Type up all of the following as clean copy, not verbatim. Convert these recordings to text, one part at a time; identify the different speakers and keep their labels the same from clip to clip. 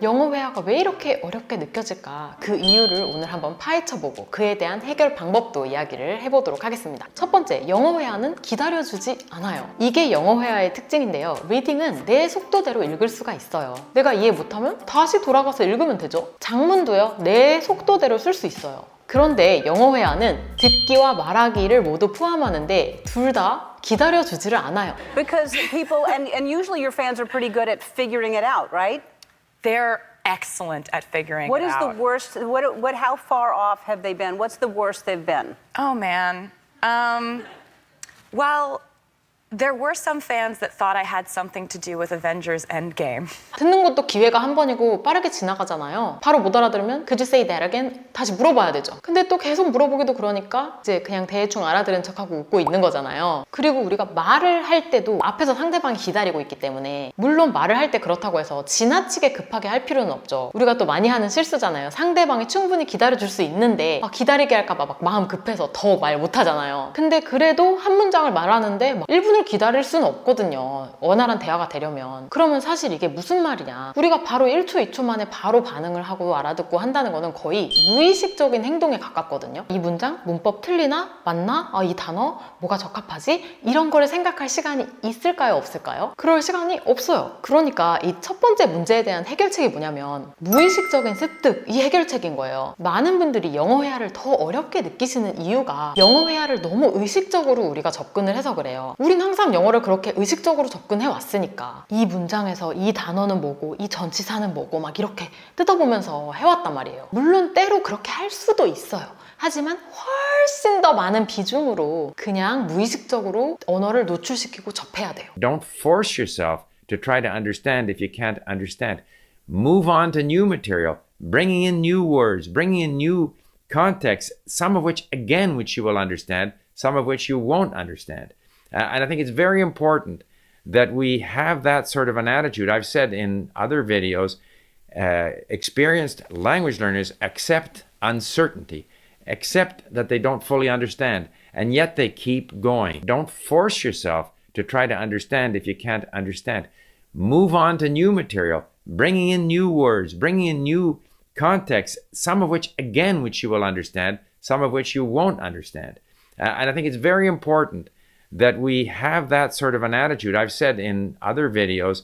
Speaker 1: 영어 회화가 왜 이렇게 어렵게 느껴질까? 그 이유를 오늘 한번 파헤쳐보고 그에 대한 해결 방법도 이야기를 해보도록 하겠습니다. 첫 번째, 영어 회화는 기다려주지 않아요. 이게 영어 회화의 특징인데요. 리딩은 내 속도대로 읽을 수가 있어요. 내가 이해 못하면 다시 돌아가서 읽으면 되죠. 장문도요, 내 속도대로 쓸 수 있어요. 그런데 영어 회화는 듣기와 말하기를 모두 포함하는데 둘 다 기다려주지를 않아요.
Speaker 2: Because people, and usually your fans are pretty good at figuring it out, right?
Speaker 3: They're excellent at figuring
Speaker 2: What
Speaker 3: it
Speaker 2: is
Speaker 3: out.
Speaker 2: the worst, how far off have they been? What's the worst they've been?
Speaker 3: Oh, man. Well, there were some fans that thought I had something to do with Avengers Endgame.
Speaker 1: 듣는 것도 기회가 한 번이고 빠르게 지나가잖아요. 바로 못 알아들으면 Could you say that again? 다시 물어봐야 되죠. 근데 또 계속 물어보기도 그러니까 이제 그냥 대충 알아들은 척하고 웃고 있는 거잖아요. 그리고 우리가 말을 할 때도 앞에서 상대방이 기다리고 있기 때문에 물론 말을 할 때 그렇다고 해서 지나치게 급하게 할 필요는 없죠. 우리가 또 많이 하는 실수잖아요. 상대방이 충분히 기다려줄 수 있는데 기다리게 할까 봐 막 마음 급해서 더 말 못하잖아요. 근데 그래도 한 문장을 말하는데 막 1분을 기다릴 수는 없거든요. 원활한 대화가 되려면. 그러면 사실 이게 무슨 말이냐. 우리가 바로 1초, 2초 만에 바로 반응을 하고 알아듣고 한다는 거는 거의 무의식적인 행동에 가깝거든요. 이 문장? 문법 틀리나? 맞나? 이 단어? 뭐가 적합하지? 이런 거를 생각할 시간이 있을까요? 없을까요? 그럴 시간이 없어요. 그러니까 이 첫 번째 문제에 대한 해결책이 뭐냐면 무의식적인 습득, 이 해결책인 거예요. 많은 분들이 영어 회화를 더 어렵게 느끼시는 이유가 영어 회화를 너무 의식적으로 우리가 접근을 해서 그래요. 우린 항상 영어를 그렇게 의식적으로 접근해 왔으니까 이 문장에서 이 단어는 뭐고 이 전치사는 뭐고 막 이렇게 뜯어보면서 해왔단 말이에요. 물론 때로 그렇게 할 수도 있어요. 하지만 훨씬 더 많은 비중으로 그냥 무의식적으로 언어를 노출시키고 접해야 돼요.
Speaker 4: Don't force yourself to try to understand if you can't understand. Move on to new material, bringing in new words, bringing in new contexts, some of which, again, which you will understand, some of which you won't understand. And I think it's very important that we have that sort of an attitude. I've said in other videos, experienced language learners accept uncertainty, accept that they don't fully understand, and yet they keep going. Don't force yourself to try to understand if you can't understand. Move on to new material, bringing in new words, bringing in new contexts, some of which, again, which you will understand, some of which you won't understand. And I think it's very important that we have that sort of an attitude. I've said in other videos,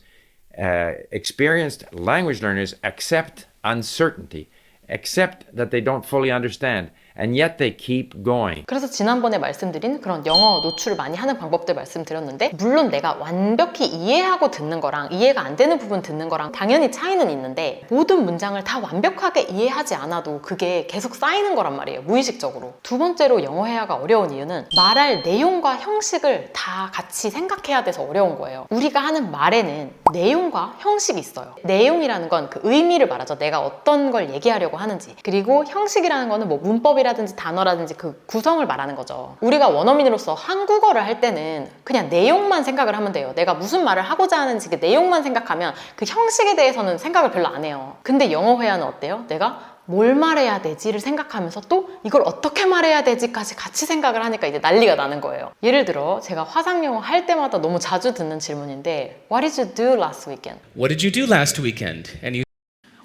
Speaker 4: experienced language learners accept uncertainty, accept that they don't fully understand, and yet they keep going.
Speaker 1: 그래서 지난번에 말씀드린 그런 영어 노출을 많이 하는 방법들 말씀드렸는데 물론 내가 완벽히 이해하고 듣는 거랑 이해가 안 되는 부분 듣는 거랑 당연히 차이는 있는데 모든 문장을 다 완벽하게 이해하지 않아도 그게 계속 쌓이는 거란 말이에요. 무의식적으로. 두 번째로 영어 회화가 어려운 이유는 말할 내용과 형식을 다 같이 생각해야 돼서 어려운 거예요. 우리가 하는 말에는 내용과 형식이 있어요. 내용이라는 건 그 의미를 말하죠. 내가 어떤 걸 얘기하려고 하는지. 그리고 형식이라는 거는 뭐 문법이라든지 단어라든지 그 구성을 말하는 거죠. 우리가 원어민으로서 한국어를 할 때는 그냥 내용만 생각을 하면 돼요. 내가 무슨 말을 하고자 하는지 그 내용만 생각하면 그 형식에 대해서는 생각을 별로 안 해요. 근데 영어 회화는 어때요? 내가 뭘 말해야 되지를 생각하면서 또 이걸 어떻게 말해야 되지까지 같이 생각을 하니까 이제 난리가 나는 거예요. 예를 들어 제가 화상영어 할 때마다 너무 자주 듣는 질문인데 What did you do last weekend?
Speaker 5: What did you do last weekend? And you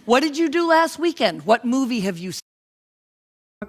Speaker 6: What did you do last weekend? What movie have you seen?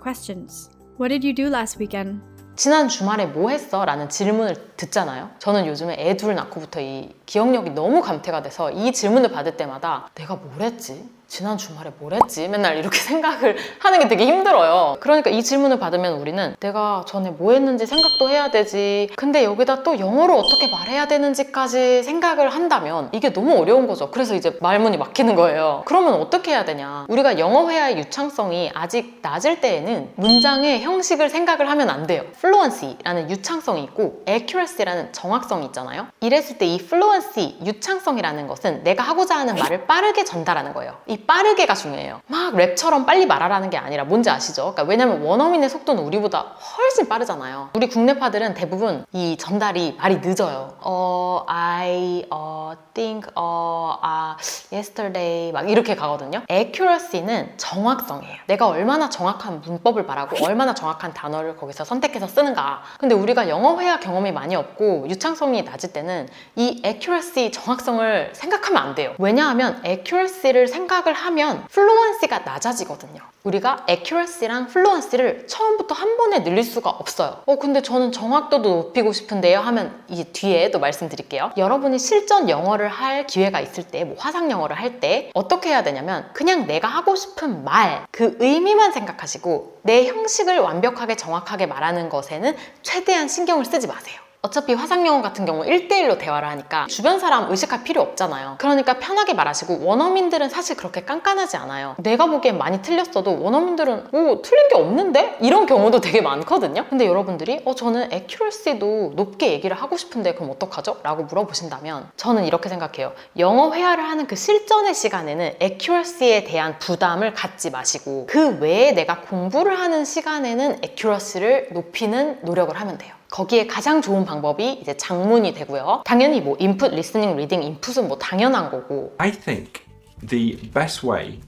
Speaker 7: Questions. What did you do last weekend?
Speaker 1: 지난 주말에 뭐 했어? 라는 질문을 듣잖아요. 저는 요즘에 애 둘 낳고부터 이 기억력이 너무 감퇴가 돼서 이 질문을 받을 때마다 내가 뭘 했지? 지난 주말에 뭘 했지? 맨날 이렇게 생각을 하는 게 되게 힘들어요. 그러니까 이 질문을 받으면 우리는 내가 전에 뭐 했는지 생각도 해야 되지. 근데 여기다 또 영어로 어떻게 말해야 되는지까지 생각을 한다면 이게 너무 어려운 거죠. 그래서 이제 말문이 막히는 거예요. 그러면 어떻게 해야 되냐? 우리가 영어 회화의 유창성이 아직 낮을 때에는 문장의 형식을 생각을 하면 안 돼요. fluency라는 유창성이 있고 accuracy라는 정확성이 있잖아요. 이랬을 때 이 fluency, 유창성이라는 것은 내가 하고자 하는 말을 빠르게 전달하는 거예요. 이 빠르게가 중요해요. 막 랩처럼 빨리 말하라는 게 아니라 뭔지 아시죠? 그러니까 왜냐면 원어민의 속도는 우리보다 훨씬 빠르잖아요. 우리 국내파들은 대부분 이 전달이 말이 늦어요. I think yesterday 막 이렇게 가거든요. accuracy는 정확성이에요. 내가 얼마나 정확한 문법을 말하고 얼마나 정확한 단어를 거기서 선택해서 쓰는가. 근데 우리가 영어 회화 경험이 많이 없고 유창성이 낮을 때는 이 accuracy 정확성을 생각하면 안 돼요. 왜냐하면 accuracy를 생각을 생각을 하면 플루언시가 낮아지거든요. 우리가 accuracy랑 fluency를 처음부터 한 번에 늘릴 수가 없어요. 근데 저는 정확도도 높이고 싶은데요 하면 이 뒤에 또 말씀드릴게요. 여러분이 실전 영어를 할 기회가 있을 때, 뭐 화상 영어를 할 때 어떻게 해야 되냐면 그냥 내가 하고 싶은 말, 그 의미만 생각하시고 내 형식을 완벽하게 정확하게 말하는 것에는 최대한 신경을 쓰지 마세요. 어차피 화상영어 같은 경우 1대1로 대화를 하니까 주변 사람 의식할 필요 없잖아요. 그러니까 편하게 말하시고, 원어민들은 사실 그렇게 깐깐하지 않아요. 내가 보기엔 많이 틀렸어도 원어민들은 틀린 게 없는데? 이런 경우도 되게 많거든요. 근데 여러분들이 저는 accuracy도 높게 얘기를 하고 싶은데 그럼 어떡하죠? 라고 물어보신다면 저는 이렇게 생각해요. 영어 회화를 하는 그 실전의 시간에는 accuracy에 대한 부담을 갖지 마시고 그 외에 내가 공부를 하는 시간에는 accuracy를 높이는 노력을 하면 돼요. 거기에 가장 좋은 방법이 이제 장문이 되고요. 당연히 뭐 input, listening, reading, input은 뭐 당연한 거고.
Speaker 8: I think the best way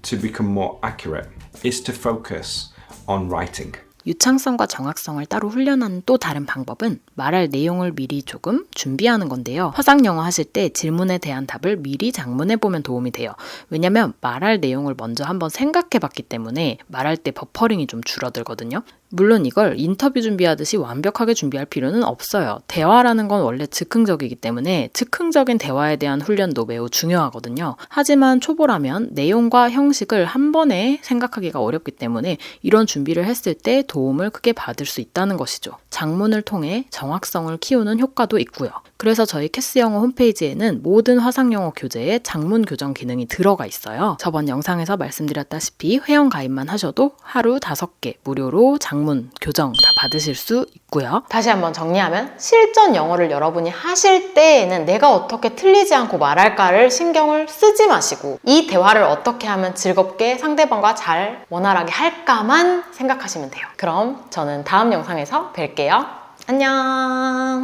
Speaker 8: to become more accurate is to focus on writing.
Speaker 9: 유창성과 정확성을 따로 훈련하는 또 다른 방법은 말할 내용을 미리 조금 준비하는 건데요. 화상 영어 하실 때 질문에 대한 답을 미리 작문해 보면 도움이 돼요. 왜냐면 말할 내용을 먼저 한번 생각해 봤기 때문에 말할 때 버퍼링이 좀 줄어들거든요. 물론 이걸 인터뷰 준비하듯이 완벽하게 준비할 필요는 없어요. 대화라는 건 원래 즉흥적이기 때문에 즉흥적인 대화에 대한 훈련도 매우 중요하거든요. 하지만 초보라면 내용과 형식을 한 번에 생각하기가 어렵기 때문에 이런 준비를 했을 때 도움을 크게 받을 수 있다는 것이죠. 장문을 통해 정확성을 키우는 효과도 있고요. 그래서 저희 캐스 영어 홈페이지에는 모든 화상 영어 교재에 장문 교정 기능이 들어가 있어요. 저번 영상에서 말씀드렸다시피 회원 가입만 하셔도 하루 5개 무료로 장문 교정 다 받으실 수 있고요.
Speaker 1: 다시 한번 정리하면 실전 영어를 여러분이 하실 때에는 내가 어떻게 틀리지 않고 말할까를 신경을 쓰지 마시고 이 대화를 어떻게 하면 즐겁게 상대방과 잘 원활하게 할까만 생각하시면 돼요. 그럼 저는 다음 영상에서 뵐게요. 안녕.